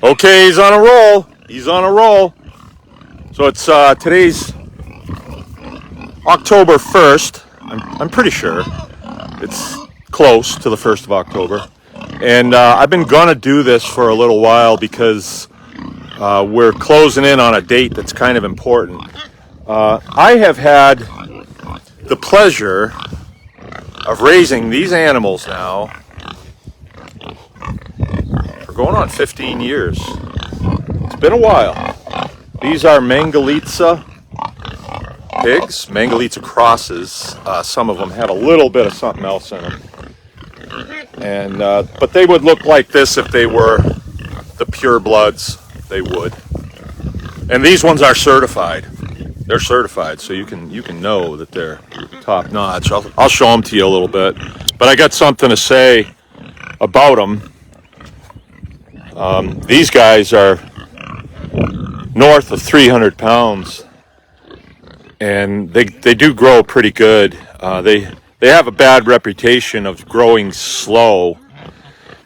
Okay, he's on a roll. He's on a roll. So it's today's October 1st. I'm pretty sure it's close to the 1st of October. And I've been gonna do this for a little while because we're closing in on a date that's kind of important. I have had the pleasure of raising these animals now for going on 15 years. It's been a while. These are Mangalitsa pigs, Mangalitsa crosses. Some of them have a little bit of something else in them. And but they would look like this if they were the pure bloods. They would. And these ones are certified. They're certified, so you can know that they're top notch. I'll show them to you a little bit. But I got something to say about them. These guys are north of 300 pounds, and they do grow pretty good. They have a bad reputation of growing slow,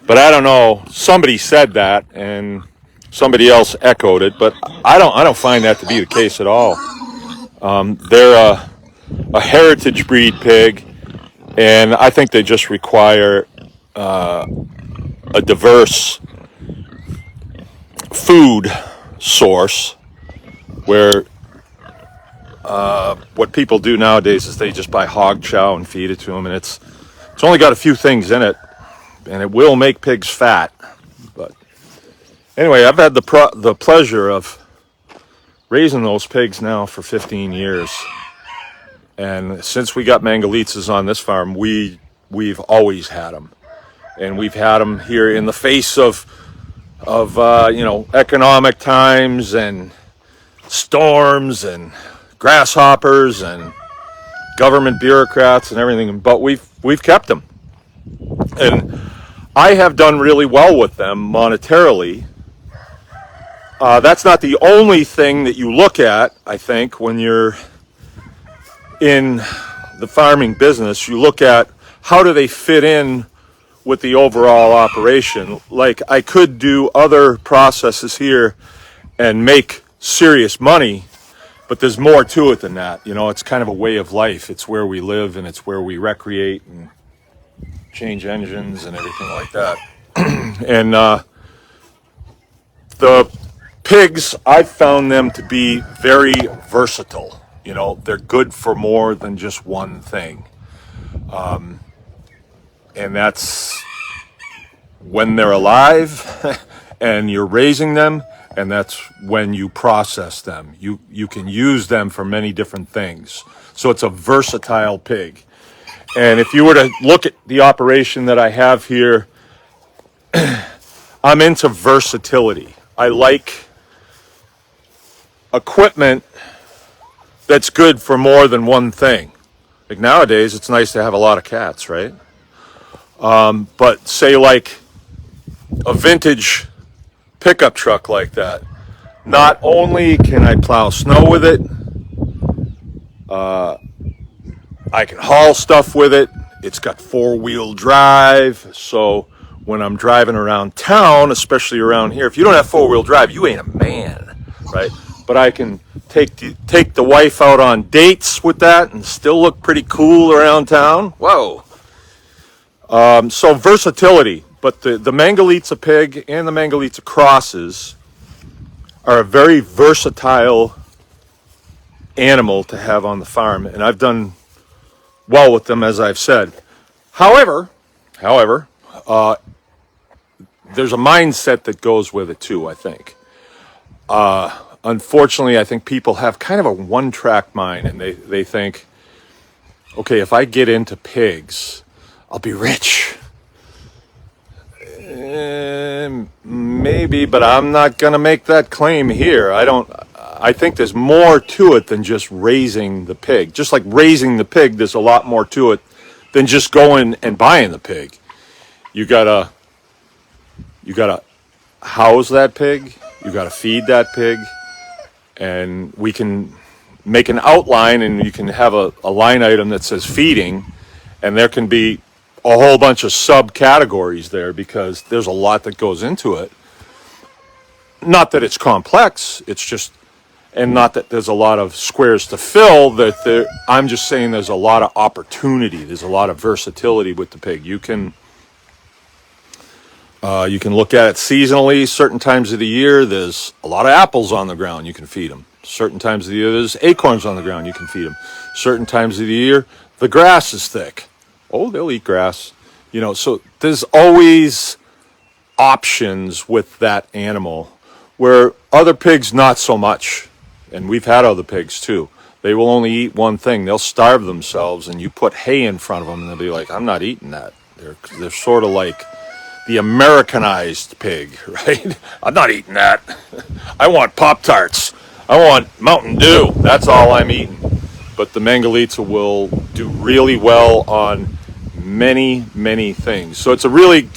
but I don't know. Somebody said that, and somebody else echoed it, but I don't find that to be the case at all. They're a heritage breed pig, and I think they just require a diverse food source, where what people do nowadays is they just buy hog chow and feed it to them, and it's only got a few things in it, and it will make pigs fat. But anyway, I've had the pleasure of raising those pigs now for 15 years, and since we got Mangalitsas on this farm, we've always had them, and we've had them here in the face of economic times and storms and grasshoppers and government bureaucrats and everything, but we've kept them, and I have done really well with them monetarily. That's not the only thing that you look at, I think, when you're in the farming business. You look at how do they fit in with the overall operation. Like, I could do other processes here and make serious money, but there's more to it than that. It's kind of a way of life. It's where we live, and it's where we recreate and change engines and everything like that. And the pigs, I've found them to be very versatile. They're good for more than just one thing. And that's when they're alive and you're raising them, and that's when you process them. You can use them for many different things. So it's a versatile pig. And if you were to look at the operation that I have here, I'm into versatility. I like equipment that's good for more than one thing. Like nowadays, it's nice to have a lot of cats, right? But say like a vintage pickup truck like that, not only can I plow snow with it, I can haul stuff with it. It's got 4-wheel drive, so when I'm driving around town, especially around here, if you don't have 4-wheel drive, you ain't a man, right? But I can take the wife out on dates with that and still look pretty cool around town. Whoa. So versatility, but the Mangalitsa pig and the Mangalitsa crosses are a very versatile animal to have on the farm, and I've done well with them, as I've said. However, there's a mindset that goes with it too, I think. Unfortunately, I think people have kind of a one-track mind, and they think, okay, if I get into pigs, I'll be rich. Maybe, but I'm not going to make that claim here. I think there's more to it than just raising the pig. Just like raising the pig, there's a lot more to it than just going and buying the pig. You gotta house that pig. You gotta feed that pig, and we can make an outline, and you can have a line item that says feeding, and there can be a whole bunch of subcategories there because there's a lot that goes into it. not that it's complex, it's just, and not that there's a lot of squares to fill, I'm just saying there's a lot of opportunity, there's a lot of versatility with the pig. You can look at it seasonally. Certain times of the year, there's a lot of apples on the ground, you can feed them. Certain times of the year, there's acorns on the ground, you can feed them. Certain times of the year, the grass is thick. Oh, they'll eat grass. So there's always options with that animal, where other pigs, not so much. And we've had other pigs too. They will only eat one thing. They'll starve themselves, and you put hay in front of them, and they'll be like, I'm not eating that. They're sort of like the Americanized pig, right? I'm not eating that. I want Pop-Tarts. I want Mountain Dew. That's all I'm eating. But the Mangalitsa will do really well on many, many things. So it's a really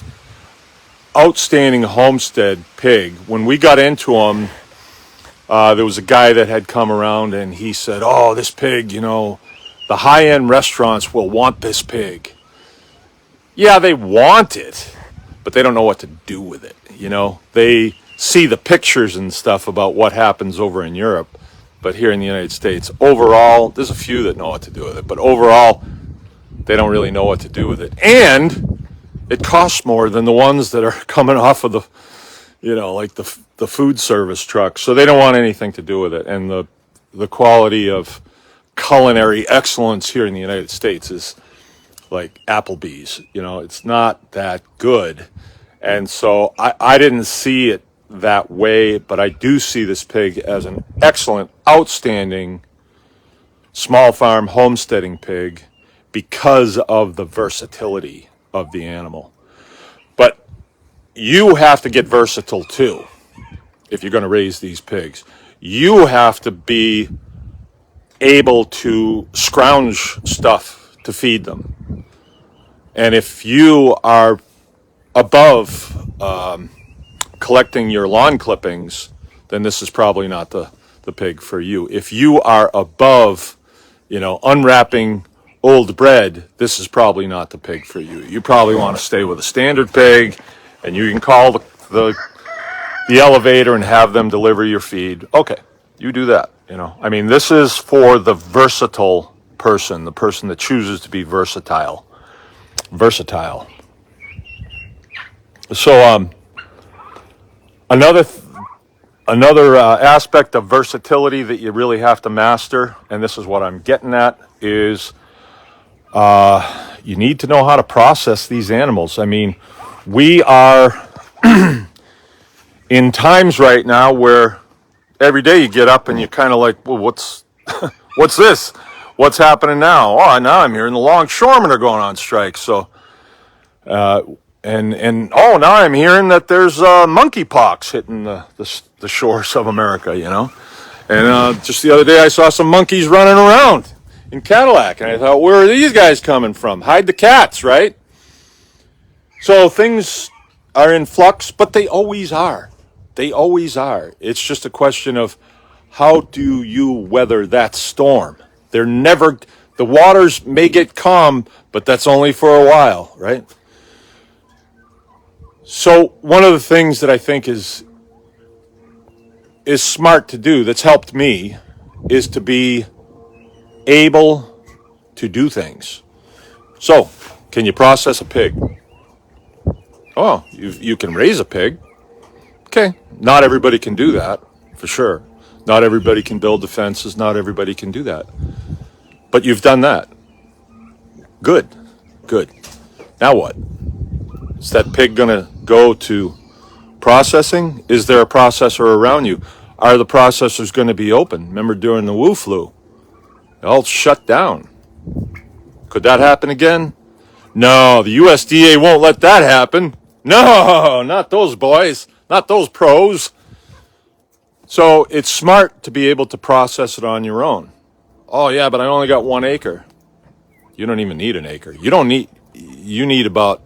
outstanding homestead pig. When we got into them, there was a guy that had come around, and he said, oh, this pig, the high-end restaurants will want this pig. Yeah, they want it, but they don't know what to do with it. They see the pictures and stuff about what happens over in Europe, but here in the United States, overall, there's a few that know what to do with it, but overall, they don't really know what to do with it. And it costs more than the ones that are coming off of the, like the food service trucks. So they don't want anything to do with it. And the quality of culinary excellence here in the United States is like Applebee's. It's not that good. And so I didn't see it that way, but I do see this pig as an excellent, outstanding small farm homesteading pig because of the versatility of the animal. But you have to get versatile too if you're going to raise these pigs. You have to be able to scrounge stuff to feed them. And if you are above collecting your lawn clippings, then this is probably not the pig for you. If you are above, unwrapping old bread, this is probably not the pig for you. You probably want to stay with a standard pig, and you can call the elevator and have them deliver your feed. Okay, you do that. This is for the versatile person, the person that chooses to be versatile. So another aspect of versatility that you really have to master, and this is what I'm getting at, is you need to know how to process these animals. We are in times right now where every day you get up and you're kind of like, well, what's this? What's happening now? Oh, now I'm hearing the longshoremen are going on strike. So, now I'm hearing that there's monkeypox hitting the shores of America, And just the other day I saw some monkeys running around in Cadillac, and I thought, where are these guys coming from? Hide the cats, right? So things are in flux, but they always are. They always are. It's just a question of how do you weather that storm? The waters may get calm, but that's only for a while, right? So one of the things that I think is smart to do, that's helped me, is to be able to do things. So, can you process a pig? Oh, you can raise a pig. Okay, not everybody can do that, for sure. Not everybody can build defenses. Not everybody can do that. But you've done that. Good. Now what? Is that pig going to go to processing? Is there a processor around you? Are the processors going to be open? Remember during the Wu flu? They all shut down. Could that happen again? No, the USDA won't let that happen. No, not those boys. Not those pros. So it's smart to be able to process it on your own. Oh, yeah, but I only got 1 acre. You don't even need an acre. You need about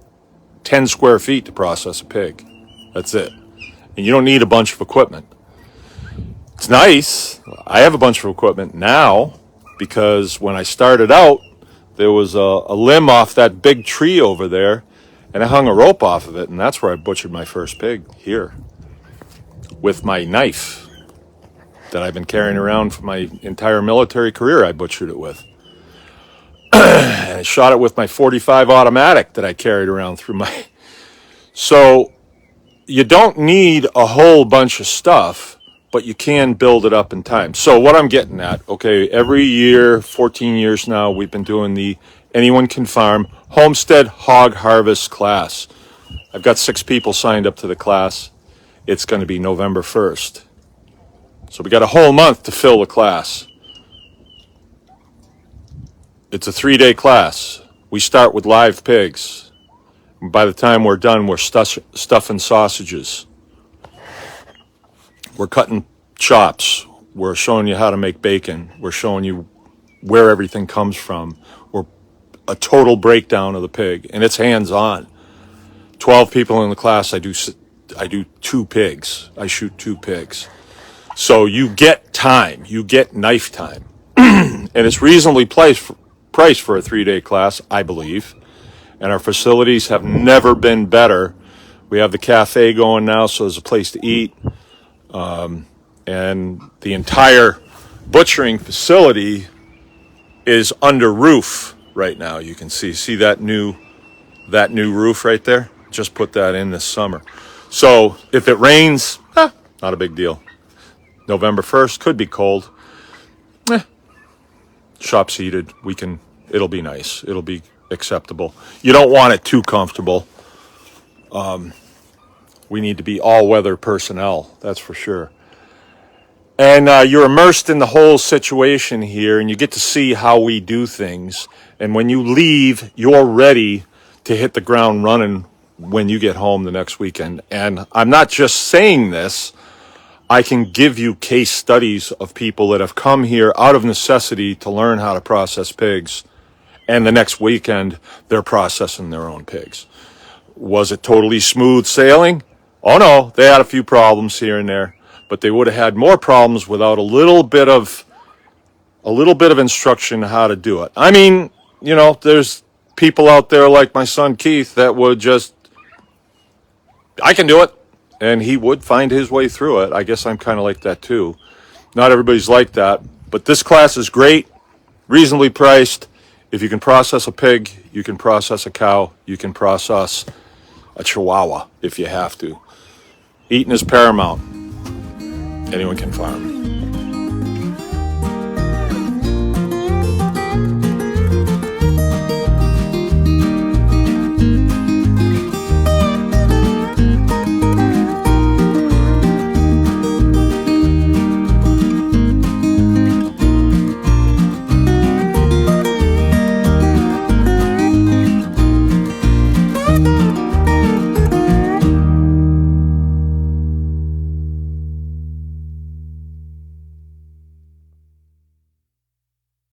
10 square feet to process a pig. That's it. And you don't need a bunch of equipment. It's nice. I have a bunch of equipment now because when I started out, there was a limb off that big tree over there, and I hung a rope off of it, and that's where I butchered my first pig, here. with my knife that I've been carrying around for my entire military career. I butchered it with. And I shot it with my .45 automatic that I carried around through my... So you don't need a whole bunch of stuff, but you can build it up in time. So what I'm getting at, okay, every year, 14 years now, we've been doing the Anyone Can Farm Homestead Hog Harvest class. I've got 6 people signed up to the class. It's going to be November 1st. So we got a whole month to fill the class. It's a 3-day class. We start with live pigs. By the time we're done, we're stuffing sausages. We're cutting chops. We're showing you how to make bacon. We're showing you where everything comes from. We're a total breakdown of the pig, and it's hands-on. 12 people in the class. I do 2 pigs. I shoot 2 pigs. So you get time. You get knife time. And it's reasonably priced for a 3-day class, I believe. And our facilities have never been better. We have the cafe going now, so there's a place to eat. And the entire butchering facility is under roof right now. You can see that new roof right there. Just put that in this summer. So if it rains, not a big deal. November 1st could be cold. Shop's heated. It'll be nice. It'll be acceptable. You don't want it too comfortable. We need to be all-weather personnel, that's for sure. And you're immersed in the whole situation here, and you get to see how we do things. And when you leave, you're ready to hit the ground running when you get home the next weekend. And I'm not just saying this. I can give you case studies of people that have come here out of necessity to learn how to process pigs. And the next weekend, they're processing their own pigs. Was it totally smooth sailing? Oh no, they had a few problems here and there, but they would have had more problems without a little bit of instruction on how to do it. I mean, there's people out there like my son Keith that would just, I can do it, and he would find his way through it. I guess I'm kind of like that too. Not everybody's like that, but this class is great, reasonably priced. If you can process a pig, you can process a cow, you can process a chihuahua if you have to. Eating is paramount. Anyone can farm.